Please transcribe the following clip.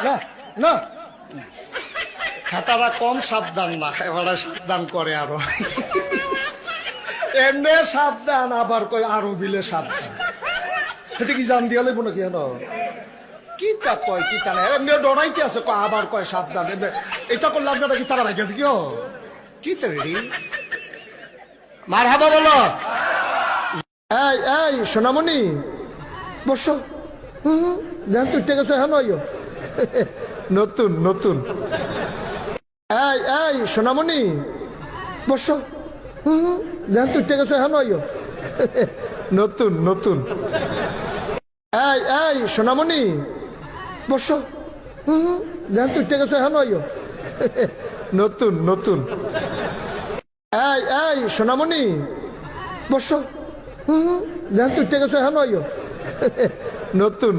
না না খাতারা কম সাবধান না, এবারে সাবধান করে আরো। এমনি সাবধান আবার কই আরো বিলে সাবধান। সেটা কি জান দিয়া লাগবো নাকি? হেন কি তা কয় কি তা না, এমনি ডরাইতে আছে কয় আবার কয় সাবধান। এটা করলে আপনারা কি তারা ভাইয়া দিও কি তৈরি মার হাবা বলো। এই এই সোনামণি বসো। জান তুই ঠিক আছে? হ্যাঁ নয় নতুন নতুন। এই এই সোনামণি বসো। জান তুই ঠিক আছে? হ্যাঁ নয় নতুন নতুন। এই এই সোনামণি বসো। জান তুই ঠিক আছে? হ্যাঁ নয় নতুন নতুন। এই এই সোনামণি বসো। জান তুই ঠিক আছে? হ্যাঁ নয় নতুন।